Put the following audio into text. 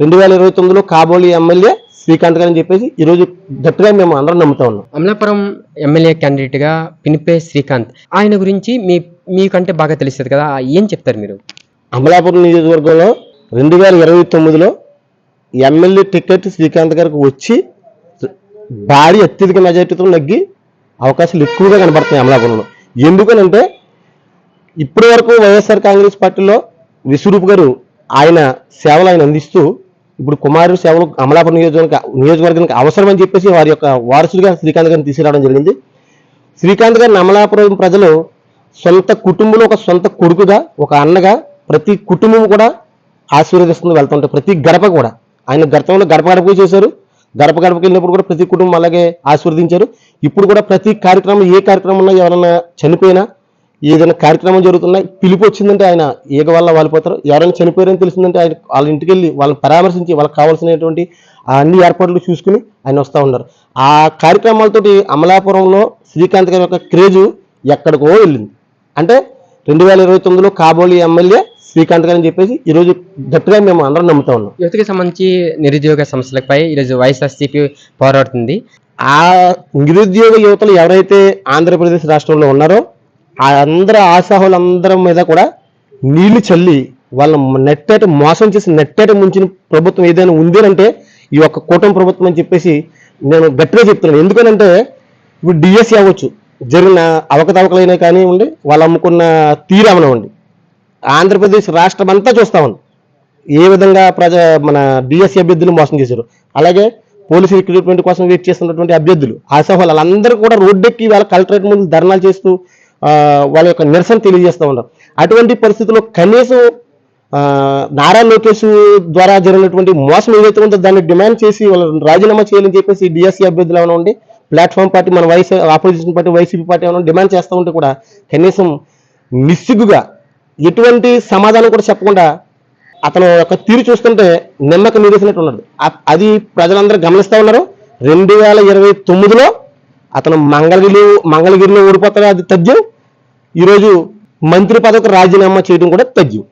2029లో కాబోలి MLA Srikanth గారు అని చెప్పేసి ఈరోజు గట్టిగా మేము అందరం నమ్ముతా ఉన్నాం. అమలాపురం ఎమ్మెల్యే క్యాండిడేట్ గా పినిపే శ్రీకాంత్, ఆయన గురించి మీకంటే బాగా తెలుస్తుంది కదా, ఏం చెప్తారు మీరు? అమలాపురం నియోజకవర్గంలో 2029లో ఎమ్మెల్యే టికెట్ శ్రీకాంత్ గారికి వచ్చి భారీ అత్యధిక మెజార్టీతో నగ్గి అవకాశాలు ఎక్కువగా కనబడుతున్నాయి అమలాపురంలో. ఎందుకనంటే ఇప్పటి వరకు వైఎస్ఆర్ కాంగ్రెస్ పార్టీలో విశ్వరూప్ గారు ఆయన సేవలు ఆయన అందిస్తూ ఇప్పుడు కుమారుడు సేవలు అమలాపురం నియోజకవర్గానికి అవసరం అని చెప్పేసి వారి యొక్క వారసుడిగా శ్రీకాంత్ గారిని తీసుకురావడం జరిగింది. శ్రీకాంత్ గారిని అమలాపురం ప్రజలు సొంత కుటుంబంలో ఒక సొంత కొడుకుగా, ఒక అన్నగా ప్రతి కుటుంబం కూడా ఆశీర్వదిస్తుంది వెళ్తుంటే ప్రతి గడప కూడా. ఆయన గతంలో గడప గడపకు చేశారు, గడప గడపకి వెళ్ళినప్పుడు కూడా ప్రతి కుటుంబం అలాగే ఆశీర్వదించారు. ఇప్పుడు కూడా ప్రతి కార్యక్రమం, ఏ కార్యక్రమం ఉన్నా, ఎవరైనా చనిపోయినా, ఏదైనా కార్యక్రమం జరుగుతున్నా పిలుపు వచ్చిందంటే ఆయన ఏగ వల్ల వాలిపోతారు. ఎవరైనా చనిపోయారని తెలిసిందంటే ఆయన వాళ్ళ ఇంటికి వెళ్ళి వాళ్ళని పరామర్శించి వాళ్ళకి కావాల్సినటువంటి అన్ని ఏర్పాట్లు చూసుకుని ఆయన వస్తూ ఉన్నారు. ఆ కార్యక్రమాలతోటి అమలాపురంలో శ్రీకాంత్ గారి యొక్క క్రేజు ఎక్కడికో వెళ్ళింది. అంటే 2029లో కాబోలి ఎమ్మెల్యే శ్రీకాంత్ గారు అని చెప్పేసి ఈరోజు గట్టిగా మేము అందరం నమ్ముతా ఉన్నాం. యువతకి సంబంధించి నిరుద్యోగ సమస్యలపై ఈరోజు వైఎస్ఆర్సీపీ పోరాడుతుంది. ఆ నిరుద్యోగ యువతలు ఎవరైతే ఆంధ్రప్రదేశ్ రాష్ట్రంలో ఉన్నారో ఆ అందరూ ఆశాహులందరం మీద కూడా నీళ్లు చల్లి వాళ్ళని నెట్టేట మోసం చేసి నెట్టేట ముంచిన ప్రభుత్వం ఏదైనా ఉంది అంటే ఈ యొక్క కూటమి ప్రభుత్వం అని చెప్పేసి నేను గట్టిగా చెప్తున్నాను. ఎందుకనంటే ఇప్పుడు డిఎస్సి అవ్వచ్చు, జరిగిన అవకతవకలైనా కానివ్వండి, వాళ్ళు అమ్ముకున్న తీరు అవనివ్వండి, ఆంధ్రప్రదేశ్ రాష్ట్రం అంతా చూస్తా ఉంది ఏ విధంగా మన డిఎస్సి అభ్యర్థులు మోసం చేశారు. అలాగే పోలీసు రిక్రూట్మెంట్ కోసం వెయిట్ చేస్తున్నటువంటి అభ్యర్థులు ఆశాహులు వాళ్ళందరూ కూడా రోడ్డెక్కి వాళ్ళ కలెక్టరేట్ ముందు ధర్నాలు చేస్తూ వాళ్ళ యొక్క నిరసన తెలియజేస్తూ ఉన్నారు. అటువంటి పరిస్థితుల్లో కనీసం నారా లోకేష్ ద్వారా జరిగినటువంటి మోసం ఏదైతే ఉందో దాన్ని డిమాండ్ చేసి వాళ్ళు రాజీనామా చేయాలని చెప్పేసి డిఎస్సి అభ్యర్థులు ఏమైనా ఉండి ప్లాట్ఫామ్ పార్టీ మన ఆపోజిషన్ పార్టీ వైసీపీ పార్టీ ఏమైనా డిమాండ్ చేస్తూ ఉంటే కూడా కనీసం నిస్సిగ్గుగా ఎటువంటి సమాధానం కూడా చెప్పకుండా అతను యొక్క తీరు చూస్తుంటే నిమ్మక నిరేసినట్టు ఉన్నది. అది ప్రజలందరూ గమనిస్తూ ఉన్నారు. 2029లో అతను మంగళగిరిలో ఓడిపోతాడు, అది తథ్యం. ఈరోజు మంత్రి పదవికి రాజీనామా చేయడం కూడా తథ్యం.